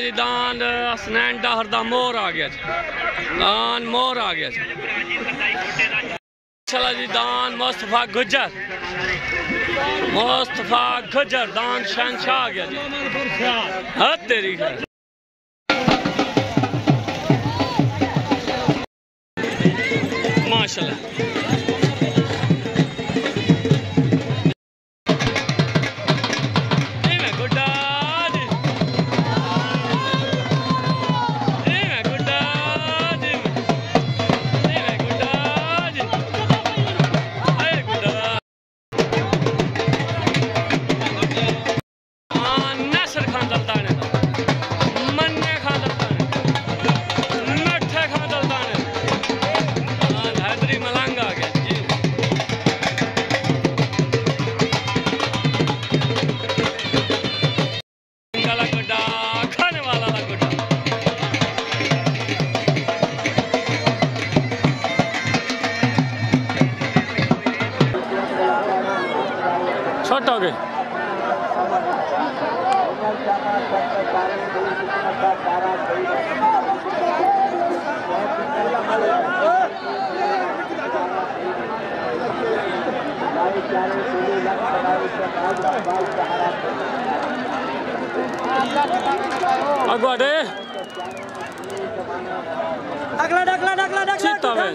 जी दान हसनैन डहर दा मोर आ गया जी, दान मोर आ गया जी। चला जी दान मुस्तफा गुजर, मुस्तफा गुजर दान शहनशाह आ गया जी। हाँ तेरी माशाल्लाह। छोटा हो गए अगवाड़े डाकला डाकला डाकला डाकला चीता वे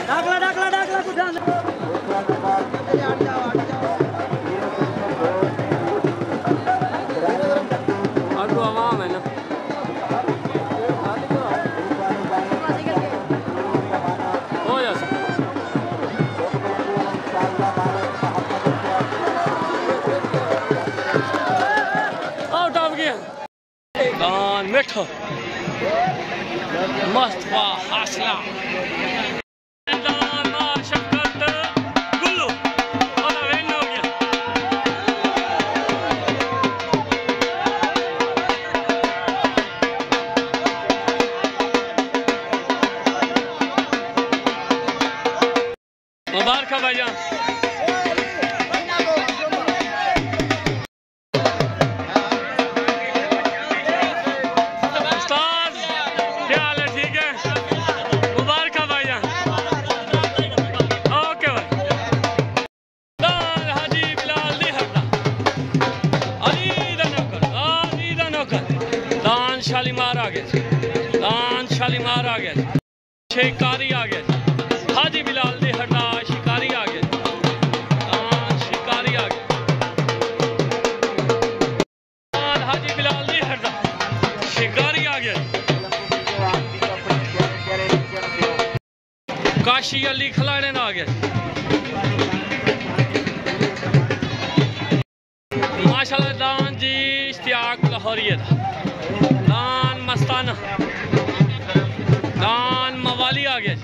डाकला डाकला डाकला कुछ ध्यान अगु आवाम है ना हो जा आउट ऑफ गया दान मिठो मुस्तफा हासला मुबारक भाईजान। उस्ताद क्या हाल है? ठीक है, मुबारक भाईजान। ओके भाई। दान हाजी बिलाल दी हरदा अली दा नौकर दान शालीमार आ गया, दान शालीमार आ गया, शिकारी आ गया, हाजी बिलाल दी हरदा शिकारी आ गया, शिकारी आ गया, हाजी बिलाल दी हरदा शिकारी आ गया। काशी अली खिलाड़े ना आ गया। माशाल्लाह दान जी इश्तियाक लाहौरिया दान मस्ताना दान मवाली आ गया।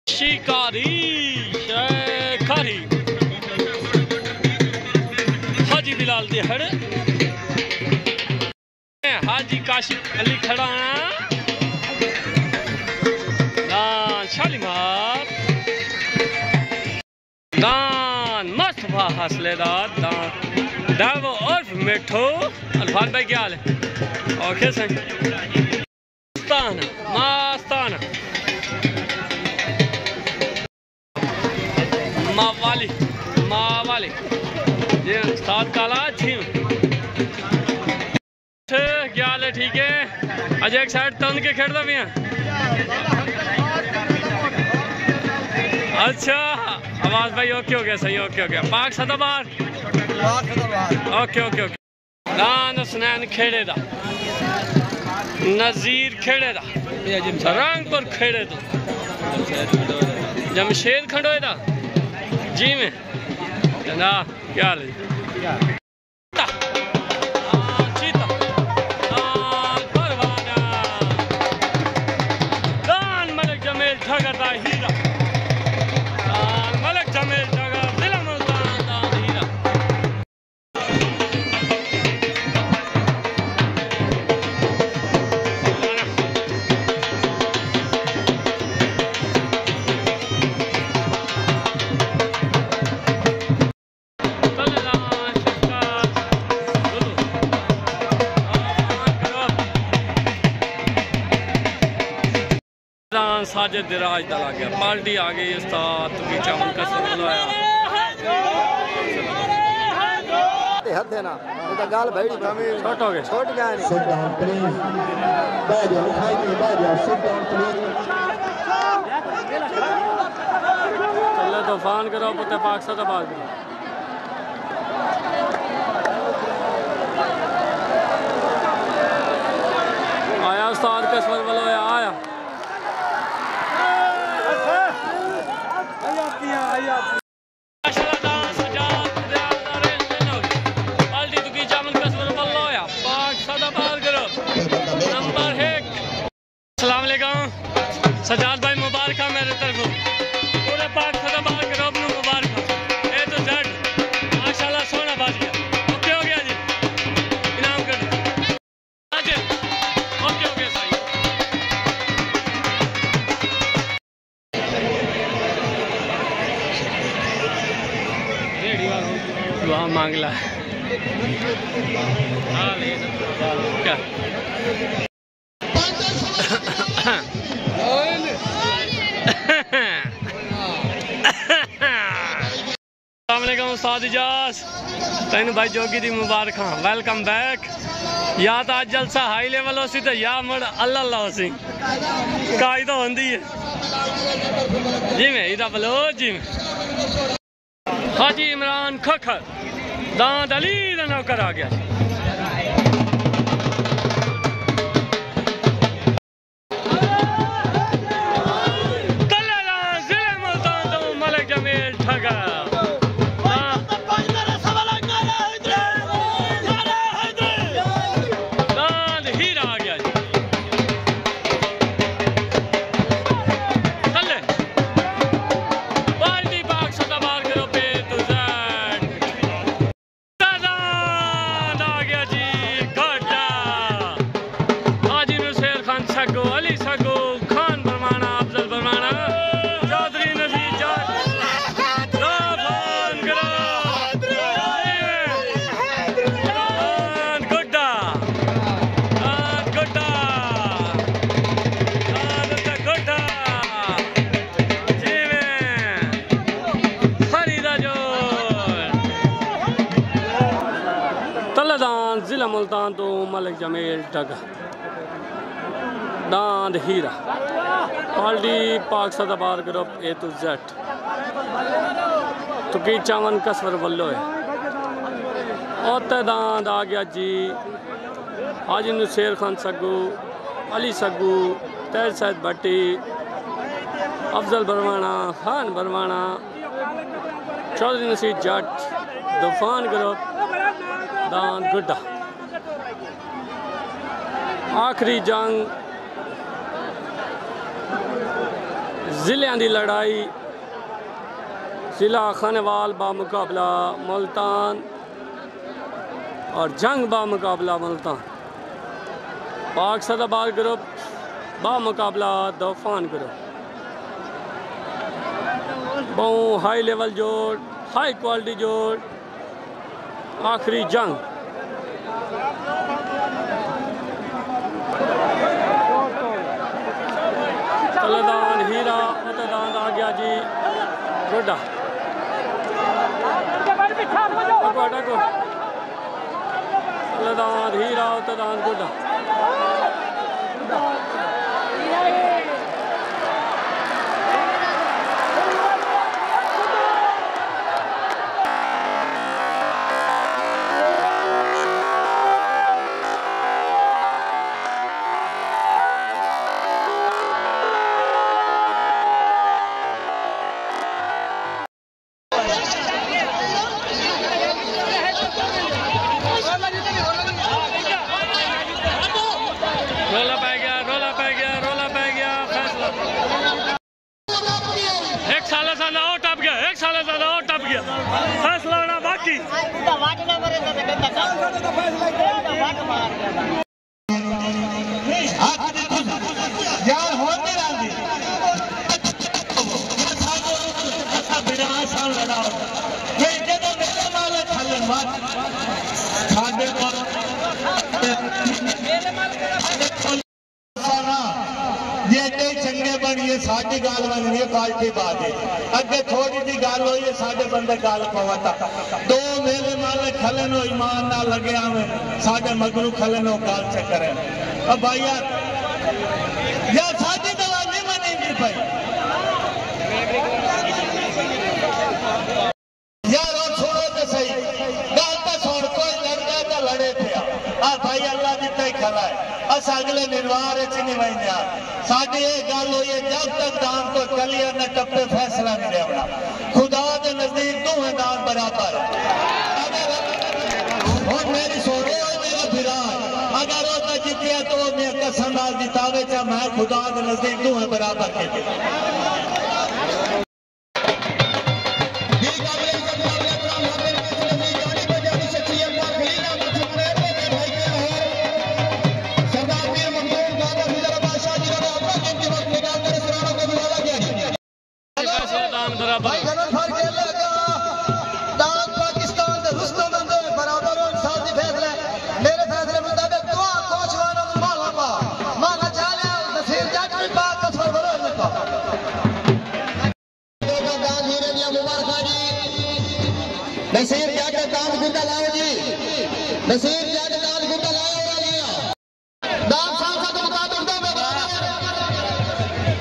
शिकारी शेखारी हाजी बिलाल दे हड़ हाजी काशी अली खड़ा दान शालीमार दान मुस्तफा हासलेदार दान दावो उर्फ मिठो। अल्फाज भाई क्या हाल है? ओके सही मस्ताना मस्ताना मावाली मावाली ये उस्ताद काला झीम क्या हाल है? ठीक है, अजय एक साइड तंद के खेड़ता भी हैं। अच्छा आवाज भाई ओके हो गया, सही ओके हो गया। पाक सदाबार ओके ओके ओके। दान हसनैन खेड़े दा नजीर खेड़े दा रंगपुर खेड़े तो जमशेद खंडोए दा जी में जनाब क्या हाल है? दान मलिक जमेल ठगता हीरा दान मलिक जमेल ठगर जिला मुल्तान दान हीरा साजिद दिराज दल आ गया पार्टी आ गई उस्ताद तुकी चावल का सुनवाया हद है ना ये तो गाल भैड़ी छोट हो गए छोट गया नहीं Sit down, please. Badia, uठाइए Badia, sit down, please. चलो तूफान करो पुते पाक सदा बात करो आया उस्ताद कसवर वालों आया सजाद भाई मुबारक मेरे तरफ पूरे पाक सदा बार करो अपनों मुबारक ए तो जेड माशाल्लाह सोना बाज गया ओके हो गया जी इनाम कर दो आज ओके हो गया सही दुआ मांग ला क्या उस्ताद इजाज तेन भाई जोगी दी मुबारक वेलकम बैक या तो अज जलसा हाई लेवल हो सी तो या मुड़ अल्लाह हो सी काई तो होंदी है जिमें इदा बलो जिमें हाजी इमरान खखर दांत अली दा नौकर आ गया जिले मुल्तान तो मलिक जमील ठगा जिला मुल्तान तो मलिक जमील ठगा दांद हीरा पार्टी पाक सदाबार ग्रुप ए टू जेड तुकी चावन कसवर बल्लो है और दांद आ गया जी हाजी नुसेर खान सग्गू अली सग्गू तैर सैद भट्टी अफजल बरवाना खान बरवाना चौधरी नसीर जट तूफान ग्रुप दान गुड्डा आखिरी जंग जिलियां दी लड़ाई जिला खानेवाल बामुकाबला मुल्तान और जंग बामुकाबला मुल्तान पाक सदाबार ग्रुप बामुकाबला तूफान ग्रुप बहु हाई लेवल जोड़ हाई क्वालिटी जोड़ आखिरी जंग तलदान हीरा मतदान आ गया जी गोडा तलदान हीरा मतदान गोडा फैसला होना बाकी ये चंगे बनिए है साडी गाल बननी है क्वालिटी बात है अगे थोड़ी सी गाल हुई है साडे बंदे गाल पवता दो मेले माले खले नो ईमान ना लगे हमें साडे मगरू खले नो गाल से करे अब भाई यार साडी दवा नहीं बनेगी भाई यार और छोड़ो तो सही गाल तो छोड़ कोई लड़का तो लड़े थे आ भाई अल्लाह दिता ही खला है अस अगले निर्वाह च नहीं वहींदे साडी ये गल हुई है जब तक दान को कलिया न टप्पे फैसला नहीं लेवना खुदा के नजदीक दोवें दान बराबर और मेरी सोने और मेरा विराज अगर वो तो जीतिया तो मैं कसम नाल जितावे चा मैं खुदा के नजदीक दोवें बराबर के नसीर जाके दान गुंडा लाओ जी नसीर जाके दान गुंडा लाओ दान साल का तो मुकाबला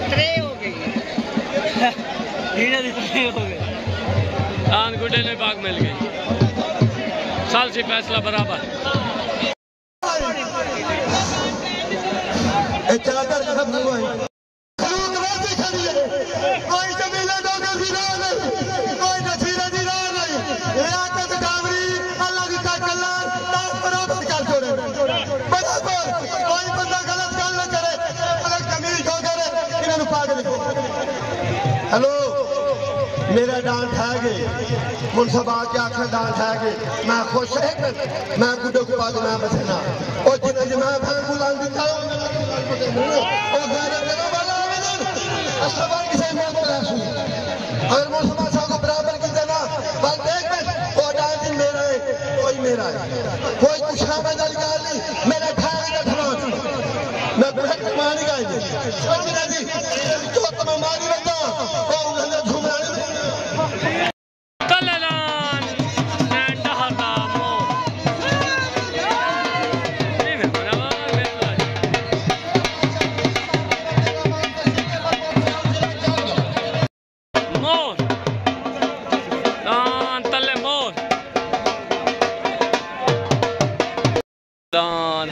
ट्रे हो गई दान गुंडे ने भाग मिल गई साल से फैसला बराबर चादर खत्म हुआ है हेलो मेरा डांस है गए मुनसबा के आखिर डांस है गए मैं खुश है मैं गुड्डे को पाग मैं बसना और जिन्हें मैं भाग बुलान दिखा अगर मुनसबा साहब को बराबर की देना बात देख वो डांस मेरा है कोई मेरा है कोई पूछा मैं गल नहीं मेरा खाने का खराब मैं बेहद मानी गाई जी तो तुम्हें मानी बता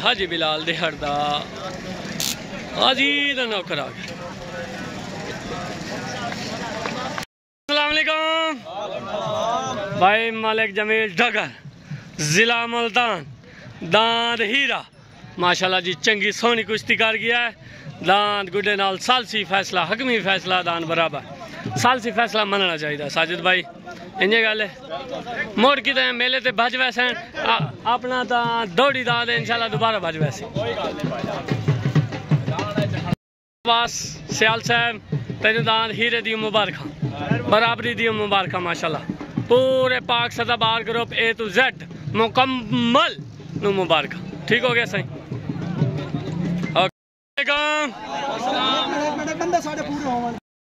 हाजी बिलाल दिहड़दा हाजी दा नौकर आ गया अस्सलाम वालेकुम भाई मालिक जमील डगर जिला मुल्तान दांद हीरा माशाल्लाह जी चंगी सोहनी कुश्ती कर गया है दांद गुड्डे नाल सालसी फैसला हकमी फैसला दान बराबर सालसी फैसला मनना चाहिए साजिद भाई इंजे गल है मोड़ की मेले ते भज वैसे अपना तो दौड़ी दाद इंशाल्लाह दोबारा भज वैसे बस सियाल साहब तेन दान हीरे दी मुबारक बराबरी दी मुबारक माशाल्लाह पूरे पाक सदाबार ग्रुप A to Z मुकम्मल नु मुबारक ठीक हो गया सही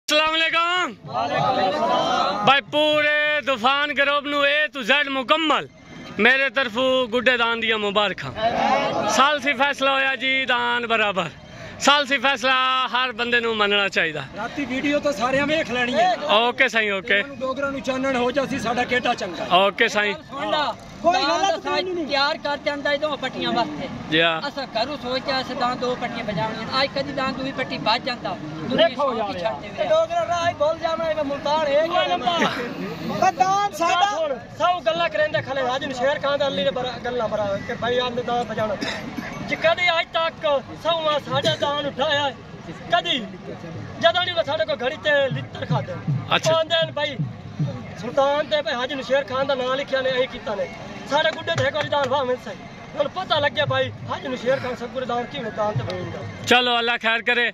अस्सलाम वालेकुम भाई पूरे तूफान ग्रुप नु A to Z मुकम्मल मेरे तरफू गुड्डे दान दिया मुबारक साल से फैसला होया जी दान बराबर साल से फैसला हर बंदे नु मनना चाहिए राती वीडियो तो सारे वेख लेनी है ओके सही ओके डोगरा नु चानन हो जासी साडा केटा चंगा ओके सही कोई गलत नहीं तैयार करते अंदर दो पट्टियां वास्ते जी हां असा करू सोचा अस दां दो पट्टियां बजावणी आज कदी दां दूई पट्टी बच जांदा देखो यार डोगरा राय बोल जावना है मुल्तान है दान साडा सब गल्ला करेंदे खले आज शेर खान दा अली ने गल्ला बरा के भाई आंदे दां बजाना कदी आज तक सवा साडा दान उठाया कदी जदा नहीं साडे को घड़ी ते लित्र खाते अच्छा आंदे भाई सुल्तान ते भाई हाजी शेर खान दा नाम लिखिया ने यही कीता ने सारे गुड्डे थे कोई दान भाव मिल सही पता लग गया भाई आज शेर खान सबको दान की दान ते भेजदा। चलो अल्लाह खैर करे।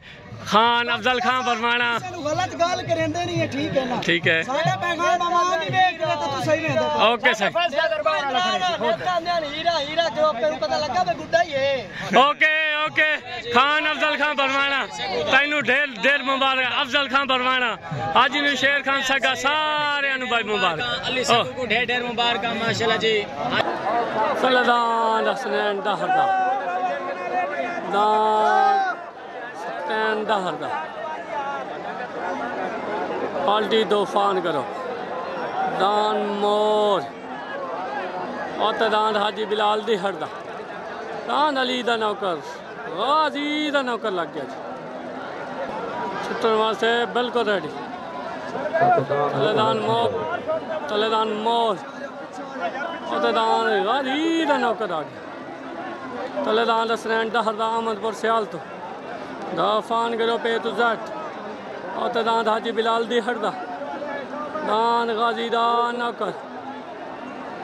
खान अफजल खान बरवाना गलत गाल करेंदे नहीं है, ठीक है ना? ठीक है। साडा पैगाम आवाम नहीं देख रहा तो तू सही रहंदा। ओके सही। हीरा हीरा जो तेनू पता लगा वे गुड्डा ही है। Okay okay. खान अफजल खान बरवाना तैनू ढेर ढेर मुबारक। अफजल खान बरवाना हाजी नु शेर खान सगा सारे नु भाई मुबारक। अली सबको को ढेर ढेर मुबारक माशाल्लाह जी। सलदान हसनैन दहरदा दान दहरदा पाल्टी दो फान करो दान मोर और दान हाजी बिलाल दी हरदा दान अली दा नौकर गाजी दा नौकर लग गया जी छुट्टन वास्ते बिल्कुल रेडी। तलेदान मोर और दान गाजी दा नौकर आ गया। तलेदान हसनैन दहरदा अहमदपुर सियाल तो दाफान करो पे तो जट और दान हाजी बिलाल दी हरदा दान गाजी दा नौकर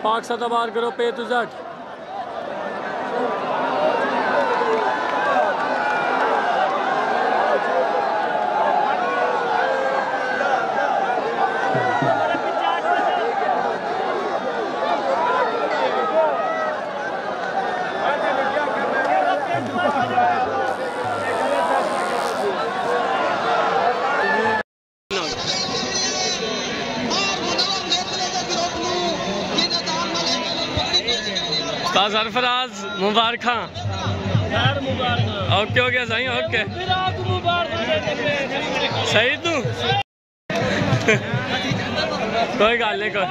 पाक सतबार करो पे तो जट सरफराज मुबारक ओके हो गया सही ओके सही तू कोई गल नहीं कोई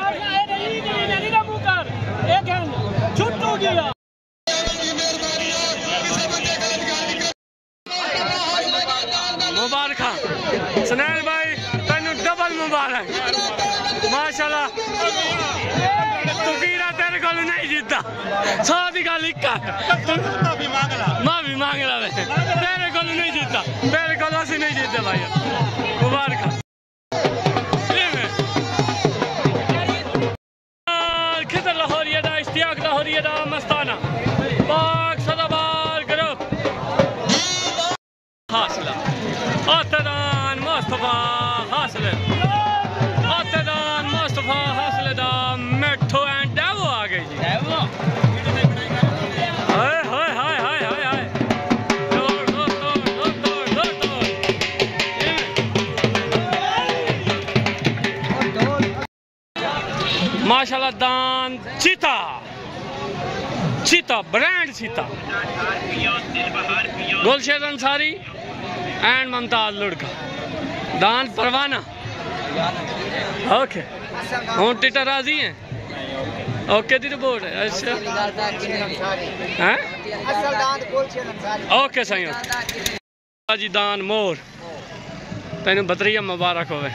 मुबारक सुनैल भाई तेन डबल मुबारक माशाल्लाह। तुकीरा तेरे को नहीं जीता सौ की गल एक माफी मांग रहा है तेरे को नहीं जीता तेरे को असं नहीं जीते भाई मुबारक। खिदर लाहौरिया दा इश्तियाक लाहौरिया दा मस्ताना पाक सदाबार ग्रुप हासिला आतदान मुस्तफा हासिल आतदान मुस्तफा हासिल दा मेट्रो एंड डेवो आ गई जी। हाय हाय हाय हाय हाय हाय माशाल्लाह दान चीता चीता ब्रांड चीता गुलशेद अंसारी एंड मुमताज लुड़का दान परवाना ओके हूँ टिटर राजी हैं ओके दी रिपोर्ट है अच्छा हैं ओके सही जी दान मोर तेन बतरिया मुबारक होवे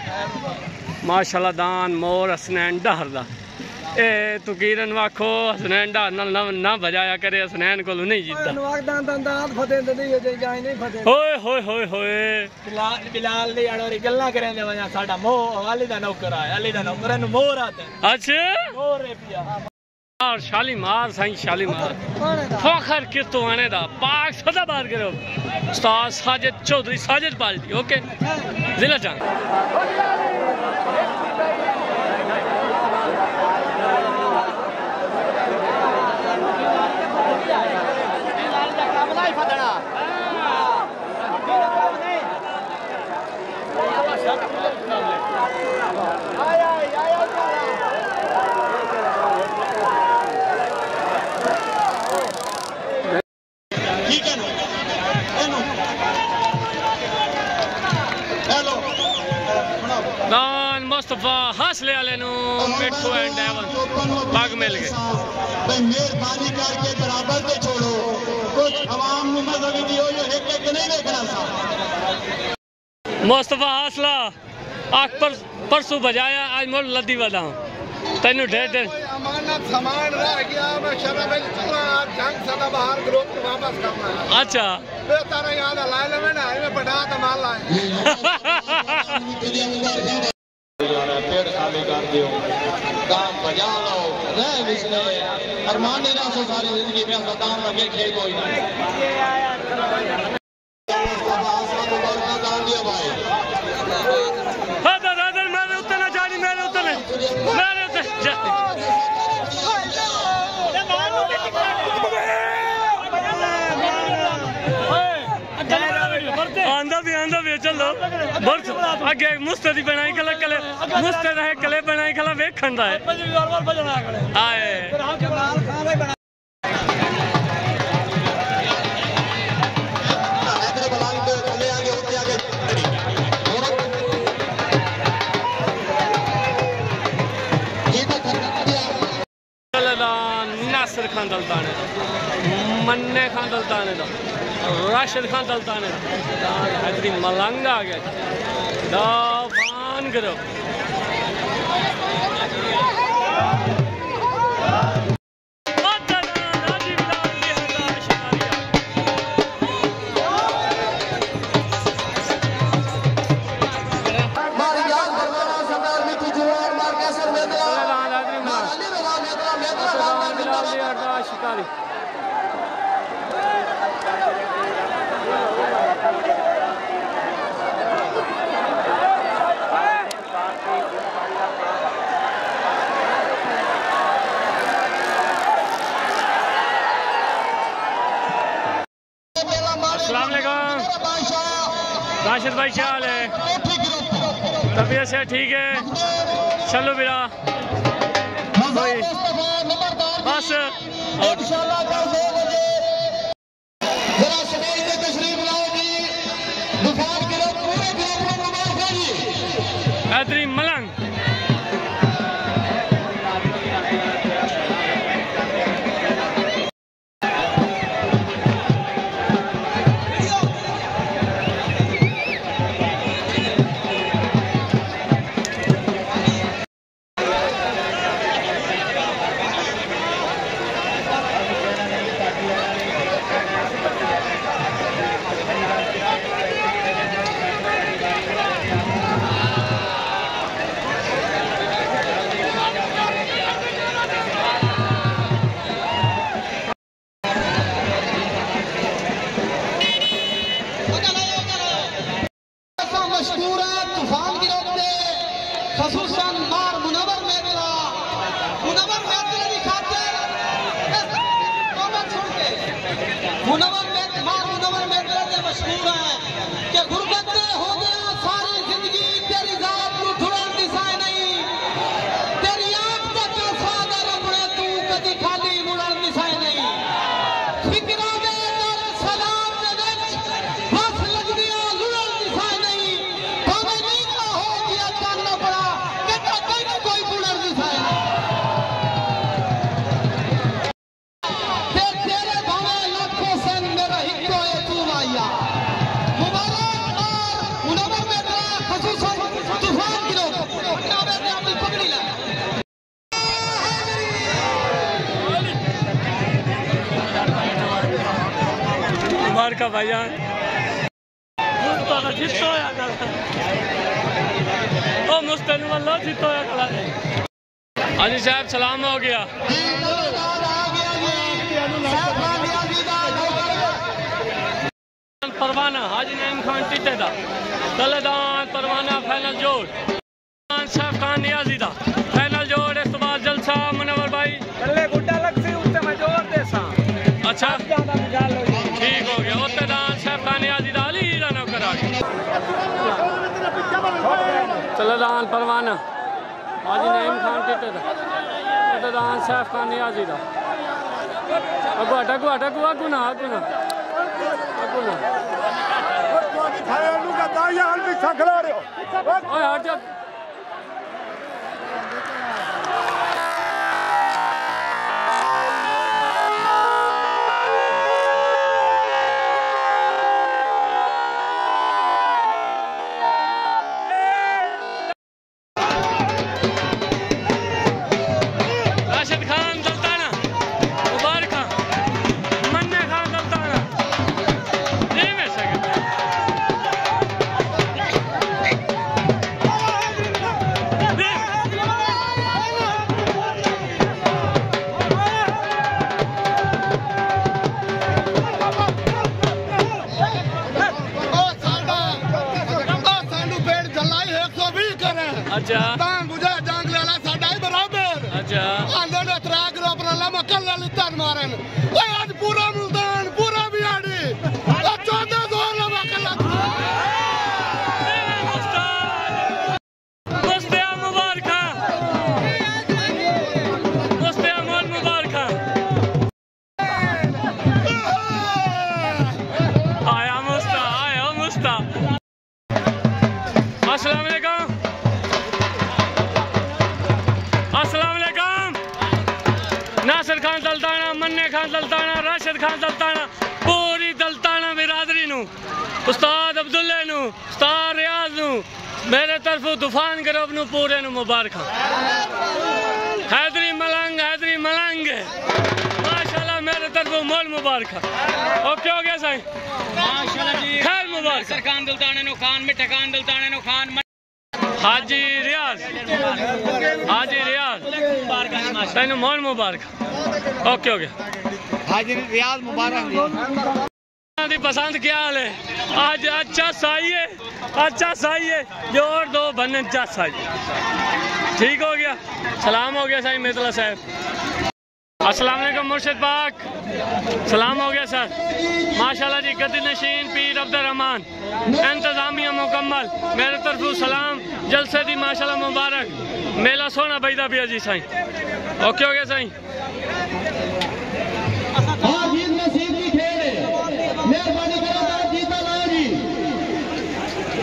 माशाल्लाह दान मोर हसनैन डहरदा ए तू कीरन वाखो हसनैन डहर ना बजाया करे हसनैन को नहीं जीता होए होए होए होए बिलाल दी अड़ोरी गल्ला करेंदे वजा साडा मोह अली दा नौकर है अली दा नौकर नु मोर आता अच्छा मोर रे पिया और शालीमार साईं शालीमार फखर कितो आने दा पाक सदाबार करो उस्ताद साजिद चौधरी साजिद पाल्टी ओके जिला जान दान मुस्तफा हासले वाले मिठू एंड डेवन पग मिल गए मेहरबानी करके बराबर से छोड़ो कुछ आवाम को मजहबी दियो जो एक नहीं देखना सा मुस्तफा हासला आख पर परसों बजाया आज मोड़ लद्दी बदाऊं तेन ढेर ढेर अमानत सामान रह गया मैं शर्म में चला जंग सदा बाहर ग्रुप को वापस करना है अच्छा बेहतर याद लाए ले ना मैं बढ़ा तो माल लाए पेड़ खाली कर दियो काम बजा लो रह बिजले अरमान नहीं रहा सो सारी जिंदगी में सदाम लगे खेल कोई नहीं मेरे उत्तर ना जानी मेरे उत्तर आंदा भी चलो बर्फ आगे मुस्तदी बनाई कले कले मुस्तद है कले बनाई कला वे खंडा है आए नासिर खान दलताने मन्ने खान दलताने दा राशिद खान दलताने दा हैदरी मलंग आ गया दावान करो शिकारी अस्सलाम वालेकुम राशिद भाई क्या हाल है तबीयत से ठीक है चलो बिरा बस हैदरी मलंग का भाईजान हाजी साहब सलाम हो गया परवाना हाजी नईम खान टिटे दा दलदान परवाना फाइनल जोड़ साहब खान नियाजी दा फाइनल जोड़ इस तो बाद जलसा मुनव्वर भाई कल्ले गुड्डा लग सी उत्ते मैं जोड़ दे सा अच्छा ठीक हो गया उत्ते दान साहब खान नियाजी दा अली दा नौकर आ गया दलदान परवाना हाजी नईम खान टिटे दा उत्ते दान साहब खान नियाजी दा अगू ना राशिद खान दलताना मुबारक खान मन्ने खान दलताना ये में सके अच्छा दान बुझे जांग लेला साडा ही बराबर अच्छा आंदे ने त्रा किलो अपना लमा कल ले तन मारन ओए आज पूरा मुल्तान पूरा बियाड़ी आ 14 जोर लमा कल मुस्तिया मुबारक मुस्तिया मोल मुबारक आया मुस्ता अस्सलाम वालेकुम अस्सलाम वालेकुम नासिर खान दलताना मन्ने खान दलताना राशिद खान दलताना पूरी दलताना बिरादरी नू उस्ताद अब्दुल्ले नू उस्ताद रियाज नू मेरे तरफों तूफान ग्रुप नू पूरे नू मुबारक हैदरी मलंग माशाल्लाह मेरे तरफों मोल मुबारक ओके हो गया साईं माशाल्लाह जी खैर मुबारक खान दलताने नो खान मिठा खान दलताने नो खान हाजी रियाज तेन मोल मुबारक ओके हो गया हाजी रियाज मुबारक दी पसंद क्या हाल है आज अच्छा सही है जोर दो बने अच्छा सही ठीक हो गया सलाम हो गया साईं मितला साहब अस्सलाम वालेकुम मुर्शिद पाक सलाम हो गया सर माशाल्लाह जी गद्दी नशीन पीर अब्दुल रहमान इंतजामिया मुकम्मल मेरे तरफों सलाम जलसे दी माशाल्लाह मुबारक मेला सोना बैदा पिया जी साईं ओके हो गया साईं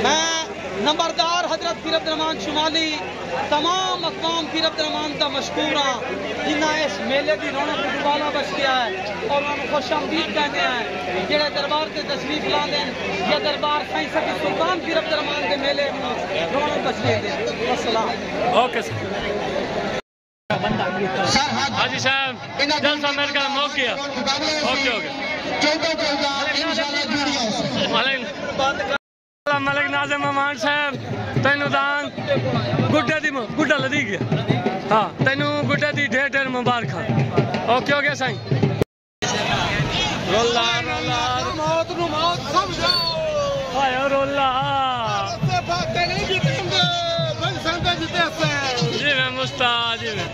मैं नंबरदार हजरत पीर अब्दुल रहमान शुमाली तमाम अक़वाम पीर अब्दुल रहमान का मशकूर हाँ जिन्हें इस मेले की रौनक दुबारा बच गया है और उन्होंने खुश आमदीद कहते हैं जेड़े दरबार से तशरीफ ला दें या दरबार साईं सकी सुल्तान पीर अब्दुल रहमान के मेले में रौनक तशरीफ दें अस्सलाम ओके सर हाजी साहब जलसा मेरे का मौक किया ओके हो गया मलिक नाज़िम अमान साहब तेनू दान गुड्डा लदी गया हाँ तेनू गुड्डे दी ढेर मुबारक ओके हो गया साईं रोला मौत नु मौत समझो आयो रोला से बातें नहीं जीतेंगे भाई संता जीते से जी मैं मुस्ताद जी मैं